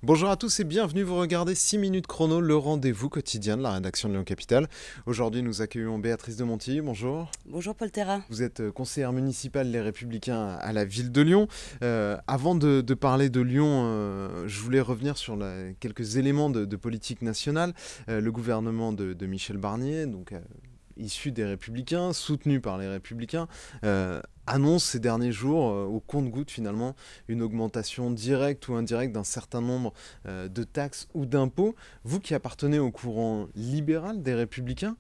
Bonjour à tous et bienvenue, vous regardez 6 minutes chrono, le rendez-vous quotidien de la rédaction de Lyon Capitale. Aujourd'hui nous accueillons Béatrice de Montilly, bonjour. Bonjour Paul Terra. Vous êtes conseillère municipale Les Républicains à la ville de Lyon. Avant de parler de Lyon, je voulais revenir sur quelques éléments de politique nationale. Le gouvernement de Michel Barnier, donc issu des Républicains, soutenu par les Républicains, annonce ces derniers jours, au compte-gouttes finalement, une augmentation directe ou indirecte d'un certain nombre de taxes ou d'impôts. Vous qui appartenez au courant libéral des Républicains,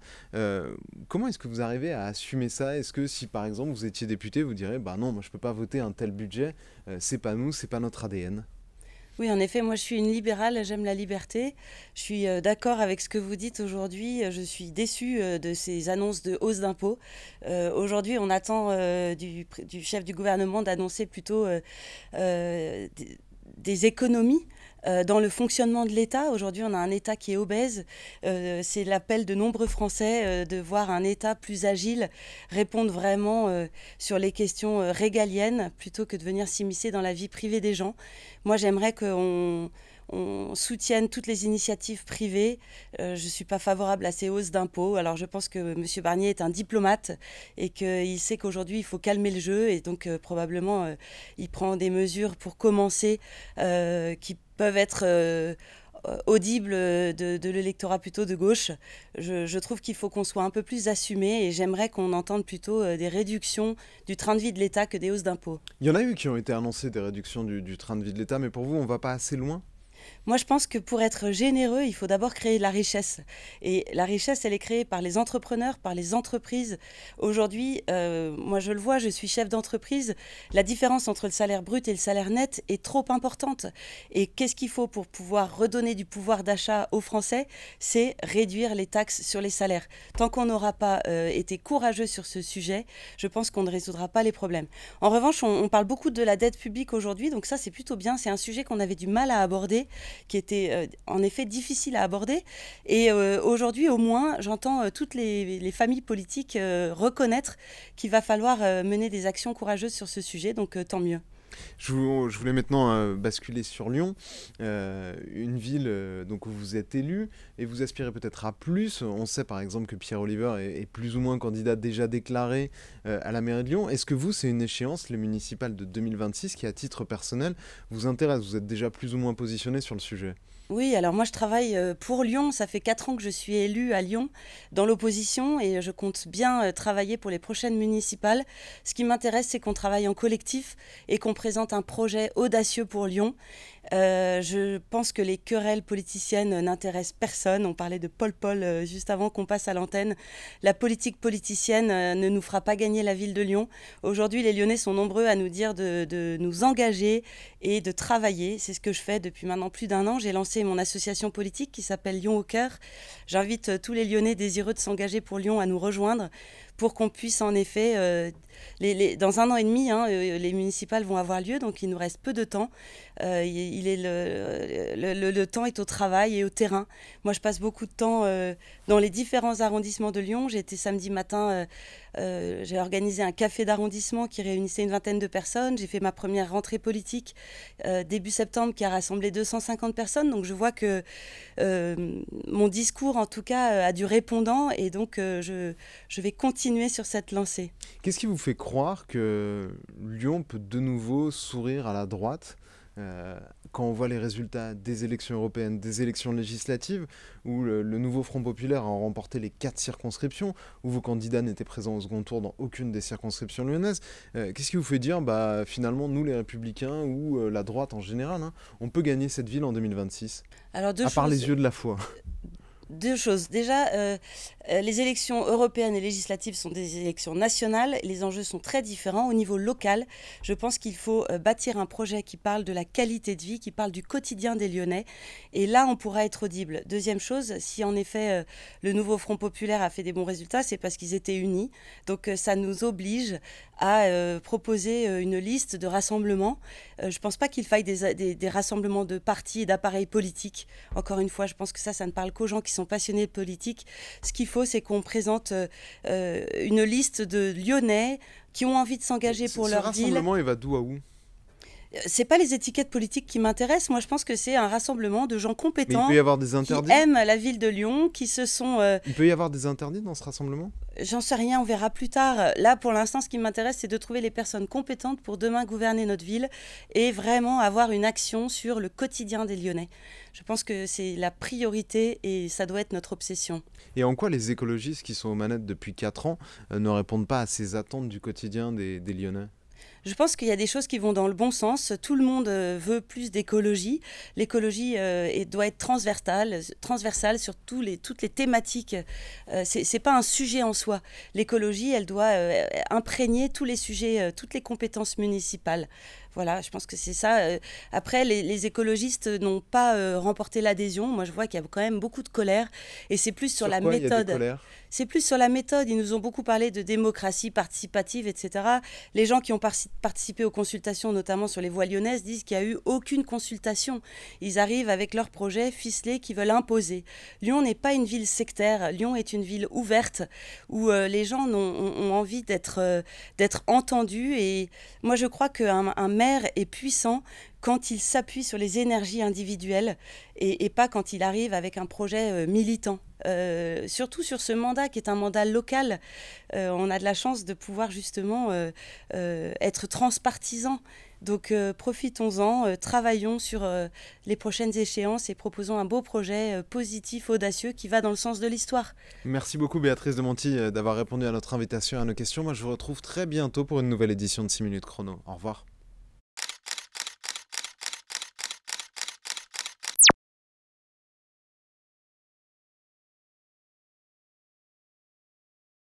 comment est-ce que vous arrivez à assumer ça? Est-ce que si par exemple vous étiez député, vous direz bah non, moi je peux pas voter un tel budget, c'est pas nous, c'est pas notre ADN? Oui, en effet, moi je suis une libérale, j'aime la liberté. Je suis d'accord avec ce que vous dites aujourd'hui. Je suis déçue de ces annonces de hausse d'impôts. Aujourd'hui, on attend du chef du gouvernement d'annoncer plutôt des économies dans le fonctionnement de l'État. Aujourd'hui, on a un État qui est obèse. C'est l'appel de nombreux Français de voir un État plus agile, répondre vraiment sur les questions régaliennes, plutôt que de venir s'immiscer dans la vie privée des gens. Moi, j'aimerais qu'on soutienne toutes les initiatives privées. Je ne suis pas favorable à ces hausses d'impôts. Alors je pense que M. Barnier est un diplomate et qu'il sait qu'aujourd'hui il faut calmer le jeu et donc probablement il prend des mesures pour commencer qui peuvent être audibles de l'électorat plutôt de gauche. Je trouve qu'il faut qu'on soit un peu plus assumé et j'aimerais qu'on entende plutôt des réductions du train de vie de l'État que des hausses d'impôts. Il y en a eu qui ont été annoncées des réductions du train de vie de l'État, mais pour vous on va pas assez loin? Moi, je pense que pour être généreux, il faut d'abord créer de la richesse. Et la richesse, elle est créée par les entrepreneurs, par les entreprises. Aujourd'hui, moi, je le vois, je suis chef d'entreprise. La différence entre le salaire brut et le salaire net est trop importante. Et qu'est-ce qu'il faut pour pouvoir redonner du pouvoir d'achat aux Français? C'est réduire les taxes sur les salaires. Tant qu'on n'aura pas été courageux sur ce sujet, je pense qu'on ne résoudra pas les problèmes. En revanche, on parle beaucoup de la dette publique aujourd'hui. Donc ça, c'est plutôt bien. C'est un sujet qu'on avait du mal à aborder, qui était en effet difficile à aborder. Et aujourd'hui, au moins, j'entends toutes les familles politiques reconnaître qu'il va falloir mener des actions courageuses sur ce sujet, donc tant mieux. Je voulais maintenant basculer sur Lyon, une ville donc où vous êtes élu et vous aspirez peut-être à plus. On sait par exemple que Pierre Oliver est plus ou moins candidat déjà déclaré à la mairie de Lyon. Est-ce que vous, c'est une échéance, les municipales de 2026, qui à titre personnel vous intéresse? Vous êtes déjà plus ou moins positionné sur le sujet? Oui, alors moi je travaille pour Lyon, ça fait 4 ans que je suis élue à Lyon dans l'opposition et je compte bien travailler pour les prochaines municipales. Ce qui m'intéresse, c'est qu'on travaille en collectif et qu'on présente un projet audacieux pour Lyon. Je pense que les querelles politiciennes n'intéressent personne. On parlait de Paul juste avant qu'on passe à l'antenne. La politique politicienne ne nous fera pas gagner la ville de Lyon. Aujourd'hui, les Lyonnais sont nombreux à nous dire de nous engager et de travailler. C'est ce que je fais depuis maintenant plus d'un an. J'ai lancé mon association politique qui s'appelle Lyon au cœur. J'invite tous les Lyonnais désireux de s'engager pour Lyon à nous rejoindre pour qu'on puisse en effet, dans un an et demi, les municipales vont avoir lieu, donc il nous reste peu de temps. Le temps est au travail et au terrain. Moi, je passe beaucoup de temps dans les différents arrondissements de Lyon. J'ai été samedi matin, j'ai organisé un café d'arrondissement qui réunissait une vingtaine de personnes. J'ai fait ma première rentrée politique début septembre qui a rassemblé 250 personnes. Donc je vois que mon discours, en tout cas, a du répondant et donc je vais continuer sur cette lancée. Qu'est-ce qui vous fait croire que Lyon peut de nouveau sourire à la droite quand on voit les résultats des élections européennes, des élections législatives, où le nouveau Front Populaire a remporté les 4 circonscriptions, où vos candidats n'étaient présents au second tour dans aucune des circonscriptions lyonnaises? Qu'est-ce qui vous fait dire, bah, finalement, nous les Républicains, ou la droite en général, on peut gagner cette ville en 2026? Alors À part les yeux de la foi. Deux choses. Déjà, les élections européennes et législatives sont des élections nationales. Les enjeux sont très différents. Au niveau local, je pense qu'il faut bâtir un projet qui parle de la qualité de vie, qui parle du quotidien des Lyonnais. Et là, on pourra être audible. Deuxième chose, si en effet le nouveau Front Populaire a fait des bons résultats, c'est parce qu'ils étaient unis. Donc ça nous oblige à proposer une liste de rassemblements. Je ne pense pas qu'il faille des rassemblements de partis et d'appareils politiques. Encore une fois, je pense que ça ne parle qu'aux gens qui sont passionnés de politique. Ce qu'il faut, c'est qu'on présente une liste de Lyonnais qui ont envie de s'engager pour leur ville. Ce rassemblement, il va d'où à où? C'est pas les étiquettes politiques qui m'intéressent. Moi, je pense que c'est un rassemblement de gens Mais il compétents peut y avoir des qui interdits? aiment la ville de Lyon, qui se sont... Il peut y avoir des interdits dans ce rassemblement? J'en sais rien, on verra plus tard. Là, pour l'instant, ce qui m'intéresse, c'est de trouver les personnes compétentes pour demain gouverner notre ville et vraiment avoir une action sur le quotidien des Lyonnais. Je pense que c'est la priorité et ça doit être notre obsession. Et en quoi les écologistes qui sont aux manettes depuis 4 ans ne répondent pas à ces attentes du quotidien des Lyonnais? Je pense qu'il y a des choses qui vont dans le bon sens. Tout le monde veut plus d'écologie. L'écologie doit être transversale sur toutes les thématiques. C'est pas un sujet en soi. L'écologie, elle doit imprégner tous les sujets, toutes les compétences municipales. Voilà, je pense que c'est ça. Après, les écologistes n'ont pas remporté l'adhésion. Moi, je vois qu'il y a quand même beaucoup de colère. Et c'est plus sur la Quoi il y a des méthode. colères? C'est plus sur la méthode. Ils nous ont beaucoup parlé de démocratie participative, etc. Les gens qui ont participé aux consultations, notamment sur les voies lyonnaises, disent qu'il n'y a eu aucune consultation. Ils arrivent avec leurs projets ficelés qu'ils veulent imposer. Lyon n'est pas une ville sectaire. Lyon est une ville ouverte où les gens ont envie d'être entendus. Et moi, je crois qu'un maire est puissant quand il s'appuie sur les énergies individuelles et pas quand il arrive avec un projet militant. Surtout sur ce mandat qui est un mandat local, on a de la chance de pouvoir justement être transpartisan. Donc profitons-en, travaillons sur les prochaines échéances et proposons un beau projet positif, audacieux qui va dans le sens de l'histoire. Merci beaucoup Béatrice de Monti d'avoir répondu à notre invitation et à nos questions. Moi je vous retrouve très bientôt pour une nouvelle édition de 6 minutes chrono. Au revoir.